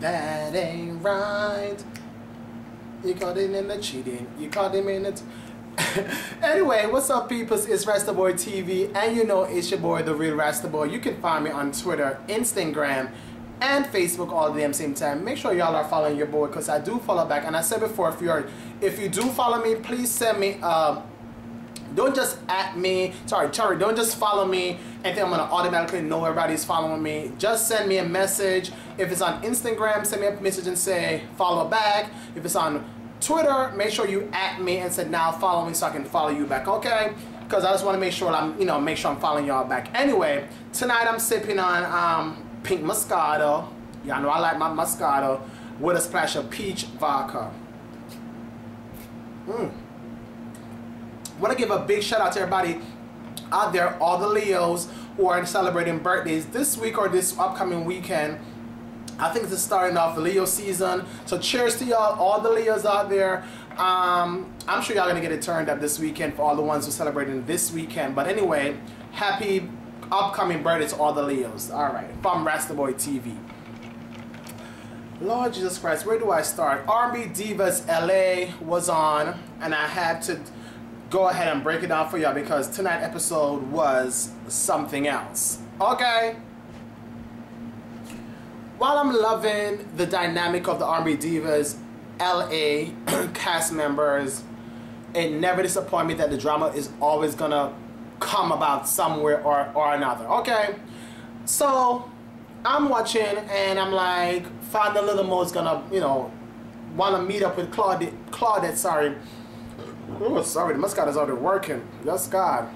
That ain't right. You caught him in the cheating. You caught him in the... Anyway, what's up, peoples? It's Rasta Boy TV, and you know it's your boy, the real Rasta Boy. You can find me on Twitter, Instagram, and Facebook all at the same time. Make sure y'all are following your boy, because I do follow back. And I said before, if you do follow me, please send me don't just at me, don't just follow me and think I'm gonna automatically know everybody's following me. Just send me a message. If it's on Instagram, send me a message and say follow back. If it's on Twitter, make sure you at me and say now follow me so I can follow you back, okay? Because I just want to make sure I'm following y'all back. Anyway, tonight I'm sipping on pink Moscato. Y'all know I like my Moscato with a splash of peach vodka. Want to give a big shout out to everybody out there, all the Leos who are celebrating birthdays this week or this upcoming weekend. I think it's starting off the Leo season, so cheers to y'all, all the Leos out there. I'm sure y'all gonna get it turned up this weekend for all the ones who are celebrating this weekend. But anyway, happy upcoming birthday to all the Leos. All right, from Rasta Boy TV. Lord Jesus Christ, where do I start? R&B Divas LA was on, and I had to go ahead and break it down for y'all because tonight's episode was something else. Okay? While I'm loving the dynamic of the R&B Divas LA cast members, it never disappoints me that the drama is always gonna come about somewhere or another. Okay? So I'm watching and I'm like, Fonda Little Mo's gonna, want to meet up with Claudette, sorry. Oh, sorry, the Moscato's already working. Yes, God.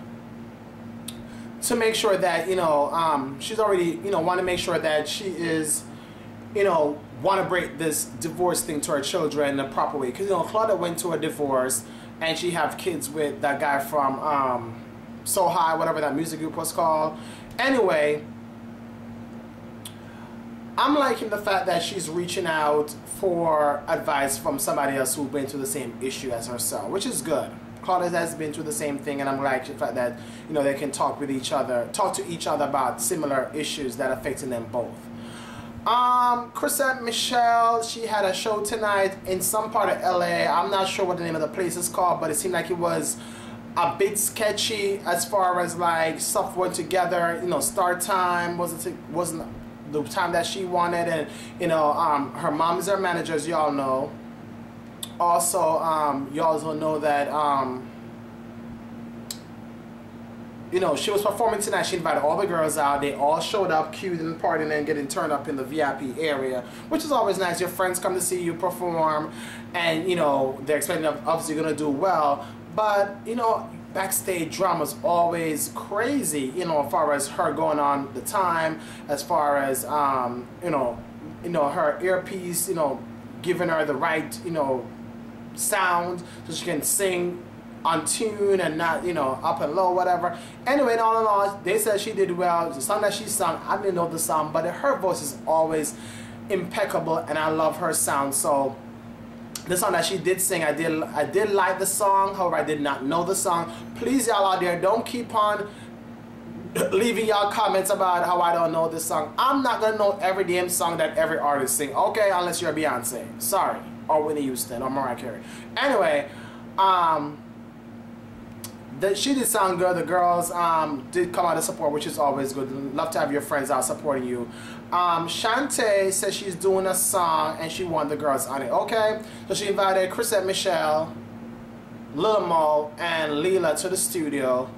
To make sure that, she's already, want to make sure that she is, want to break this divorce thing to her children in the proper way. Because, Claudette went to a divorce and she have kids with that guy from So High, whatever that music group was called. Anyway, I'm liking the fact that she's reaching out for advice from somebody else who's been through the same issue as herself, which is good. Claudia has been through the same thing, and I'm liking the fact that they can talk to each other about similar issues that are affecting them both. Chrisette Michelle, she had a show tonight in some part of LA. I'm not sure what the name of the place is called, but it seemed like it was a bit sketchy as far as like stuff went together. Start time wasn't the time that she wanted, and her mom is her manager, as y'all know. Also, you also know that she was performing tonight. She invited all the girls out. They all showed up, queued and partying and getting turned up in the VIP area, which is always nice. Your friends come to see you perform, and they're expecting obviously you're gonna do well. But backstage drama is always crazy, as far as her going on the time, as far as her earpiece, giving her the right, sound so she can sing on tune and not, up and low, whatever. Anyway, all in all, they said she did well. The song that she sung, I didn't know the song, but her voice is always impeccable, and I love her sound. So the song that she did sing, I did like the song. However, I did not know the song. Please, y'all out there, don't keep on leaving y'all comments about how I don't know this song. I'm not gonna know every damn song that every artist sing, okay? Unless you're Beyonce, sorry, or Whitney Houston, or Mariah Carey. Anyway, she did sound good. The girls did come out to support, which is always good. Love to have your friends out supporting you. Shantae says she's doing a song and she wanted the girls on it. Okay, so she invited Chrisette Michelle, Lil Mo, and Leela to the studio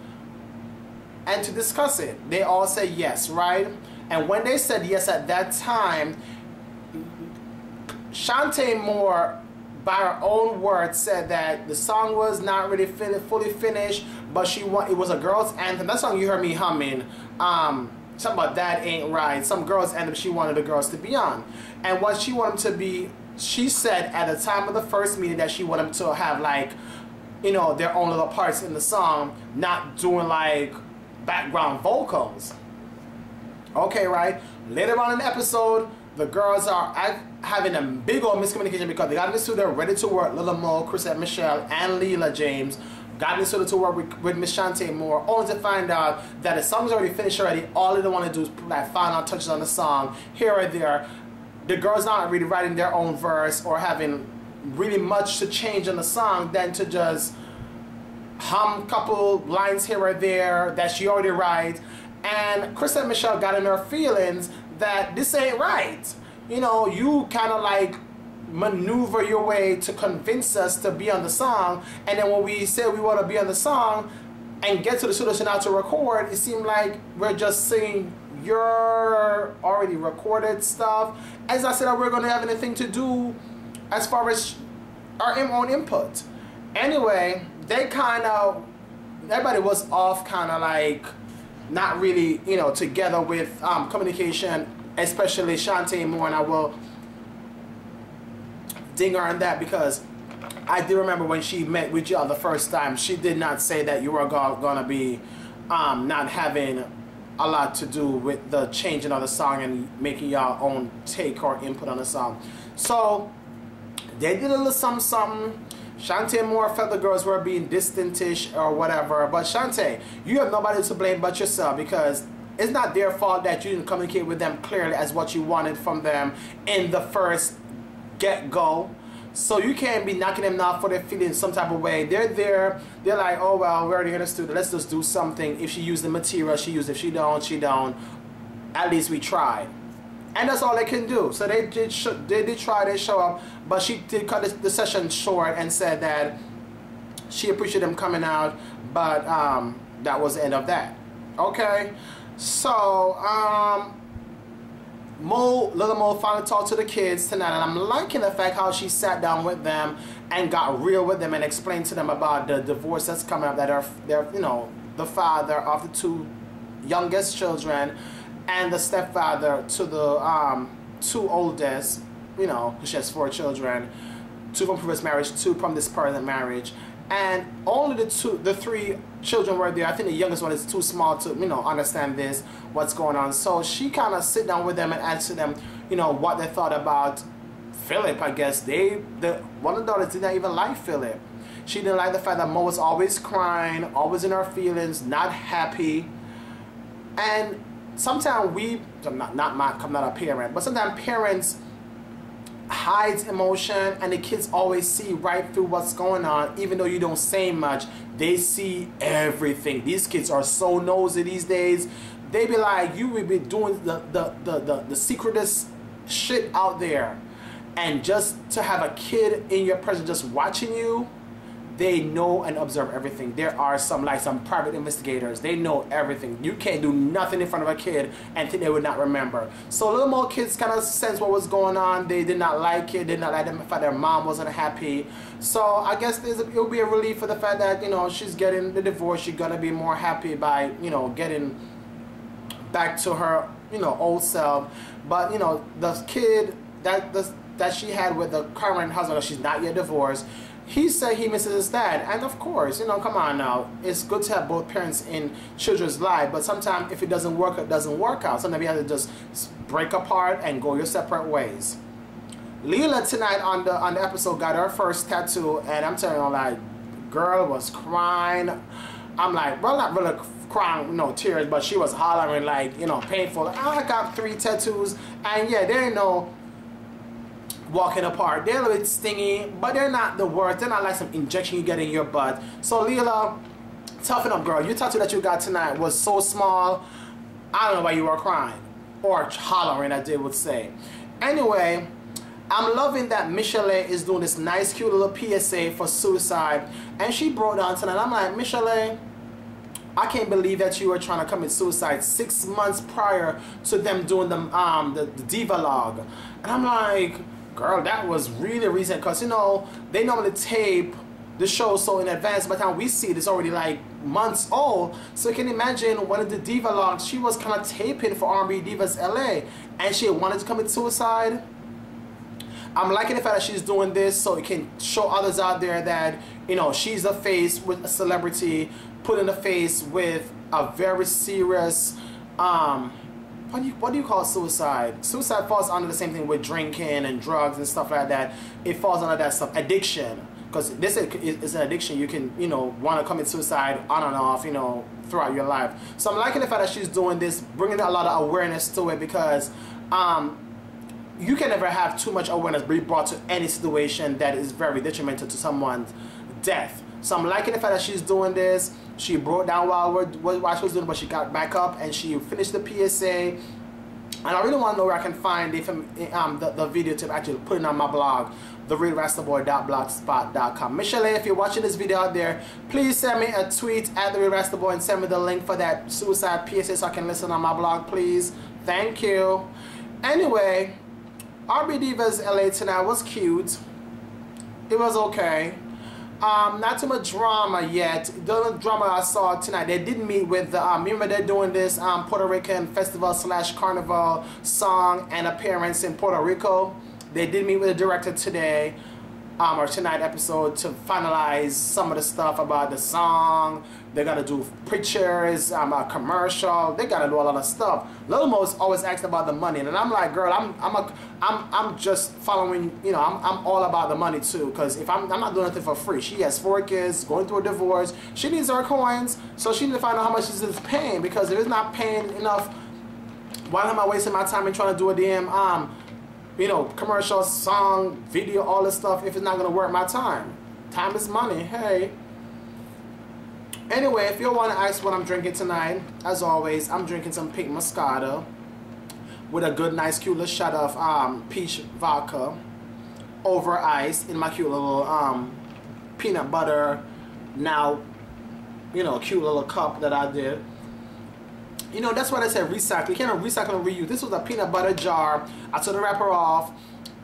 and to discuss it. They all said yes, right? And when they said yes at that time, Shantae Moore, by her own words, said that the song was not really fully finished, but it was a girl's anthem. That song you heard me humming, something about That Ain't Right, some girl's anthem she wanted the girls to be on. And what she wanted them to be, she said at the time of the first meeting that she wanted them to have like, their own little parts in the song, not doing like background vocals. Okay, right? Later on in the episode, the girls are having a big old miscommunication because they got in the studio ready to work. Lil Mo, Chrisette Michelle, and Leela James got in the studio to work with Miss Shantae Moore, only to find out that the song's already finished already. All they want to do is put like final touches on the song here or there. the girls not really writing their own verse or having really much to change in the song than to just hum a couple lines here or there that she already write. And Chris and Michelle got in her feelings that this ain't right. You know, you kind of like maneuver your way to convince us to be on the song, and then when we say we want to be on the song and get to the studio now to record, it seemed like we're just singing your already recorded stuff. As I said, we're going to have anything to do as far as our own input. Anyway, they kind of, everybody was off, kind of like not really, you know, together with communication, especially Shantae Moore, and I will ding her on that because I do remember when she met with y'all the first time, she did not say that you were gonna be not having a lot to do with the changing of the song and making y'all own take or input on the song. So they did a little something. Shantae Moore felt the girls were being distantish or whatever, but Shantae, you have nobody to blame but yourself, because it's not their fault that you didn't communicate with them clearly as what you wanted from them in the first get-go. So you can't be knocking them off for their feelings some type of way. They're there, they're like, oh well, we're already in the studio, let's just do something. If she used the material, she used it. If she don't, she don't. At least we tried. And that's all they can do. So they did try, they show up, but she did cut the session short and said that she appreciated them coming out, but that was the end of that. Okay? So, Little Mo finally talked to the kids tonight, and I'm liking the fact how she sat down with them and got real with them and explained to them about the divorce that's coming up, that they're you know, the father of the two youngest children and the stepfather to the two oldest, you know, because she has 4 children, 2 from previous marriage, 2 from this present marriage. And only the 3 children were there. I think the youngest one is too small to, you know, understand this, what's going on. So she kind of sit down with them and answer them, you know, what they thought about Philip. I guess one of the daughters did not even like Philip. She didn't like the fact that Mo was always crying, always in her feelings, not happy. And sometimes I'm not a parent, but sometimes parents hides emotion, and the kids always see right through what's going on. Even though you don't say much, they see everything. These kids are so nosy these days. They be like, you will be doing the secretest shit out there, and just to have a kid in your presence just watching you, they know and observe everything. There are some private investigators. They know everything. You can't do nothing in front of a kid and think they would not remember. So little more kids kind of sense what was going on. They did not like it. Did not like the fact their mom wasn't happy. So I guess it'll be a relief for the fact that, you know, she's getting the divorce. She's gonna be more happy by, you know, getting back to her, you know, old self. But you know, the kid that she had with the current husband, she's not yet divorced. He said he misses his dad, and of course, you know, come on now. It's good to have both parents in children's life, but sometimes if it doesn't work, it doesn't work out. Sometimes you have to just break apart and go your separate ways. Leela tonight on the episode got her first tattoo, and I'm telling you, like, girl was crying. I'm like, well, not really crying, no tears, but she was hollering like, you know, painful. I got 3 tattoos, and yeah, there ain't no walking apart. They're a little bit stingy, but they're not the worst. They're not like some injection you get in your butt. So Leela, toughen up, girl. Your tattoo that you got tonight was so small, I don't know why you were crying or hollering, as they would say. Anyway, I'm loving that Michelle is doing this nice cute little PSA for suicide, and she broke down tonight. I'm like, Michelle, I can't believe that you were trying to commit suicide 6 months prior to them doing the Diva log. And I'm like, girl, that was really recent, because, you know, they normally tape the show so in advance. By the time we see it, it's already like months old. So you can imagine one of the Diva logs, she was kind of taping for R&B Divas LA, and she wanted to commit suicide. I'm liking the fact that she's doing this so it can show others out there that, you know, she's a face with a celebrity, put in a face with a very serious, what do you call suicide? Suicide falls under the same thing with drinking and drugs and stuff like that. It falls under that stuff. Addiction. Because this is an addiction. You can, you know, want to commit suicide on and off, you know, throughout your life. So I'm liking the fact that she's doing this, bringing a lot of awareness to it, because you can never have too much awareness be brought to any situation that is very detrimental to someone's death. So I'm liking the fact that she's doing this. She broke down while she was doing it, but she got back up and she finished the PSA. And I really want to know where I can find the video to actually put it on my blog, therealrastaboy.blogspot.com. Michelle, if you're watching this video out there, please send me a tweet at therealrastaboy and send me the link for that suicide PSA so I can listen on my blog, please. Thank you. Anyway, R&B Divas LA tonight was cute. It was okay. Not too much drama yet. The drama I saw tonight, they did meet with the, remember they're doing this Puerto Rican festival / carnival song and appearance in Puerto Rico. They did meet with the director today, or tonight episode, to finalize some of the stuff about the song. They gotta do pictures, a commercial. They gotta do a lot of stuff. Lil Mo's always asking about the money, and I'm like, girl, I'm just following. You know, I'm all about the money too. Cause if I'm not doing anything for free. She has 4 kids, going through a divorce. She needs her coins, so she needs to find out how much this is paying. Because if it's not paying enough, why am I wasting my time in trying to do a damn you know, commercial, song, video, all this stuff if it's not gonna worth my time? Time is money. Hey. Anyway, if you want to ask what I'm drinking tonight, as always, I'm drinking some pink Moscato with a good, nice, cute little shot of peach vodka over ice in my cute little peanut butter, now, you know, cute little cup that I did. You know, that's what I said, recycle. You can't recycle and reuse. This was a peanut butter jar. I took the wrapper off,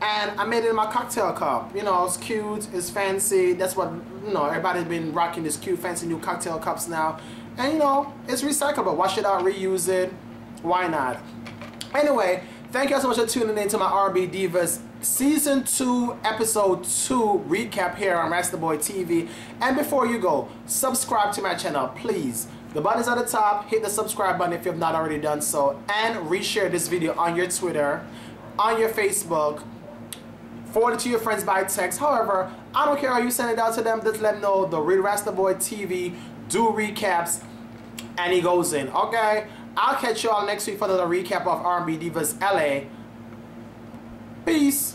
and I made it in my cocktail cup. You know, it's cute, it's fancy. That's what, you know, everybody's been rocking this cute, fancy new cocktail cups now. And, you know, it's recyclable. Wash it out, reuse it. Why not? Anyway, thank you all so much for tuning in to my R&B Divas Season 2, Episode 2 recap here on Rastaboy TV. And before you go, subscribe to my channel, please. The button's at the top. Hit the subscribe button if you have not already done so. And reshare this video on your Twitter, on your Facebook. Forward it to your friends by text. However, I don't care how you send it out to them. Just let them know the Real Rastaboy TV do recaps. And he goes in. Okay? I'll catch you all next week for another recap of R&B Divas LA. Peace.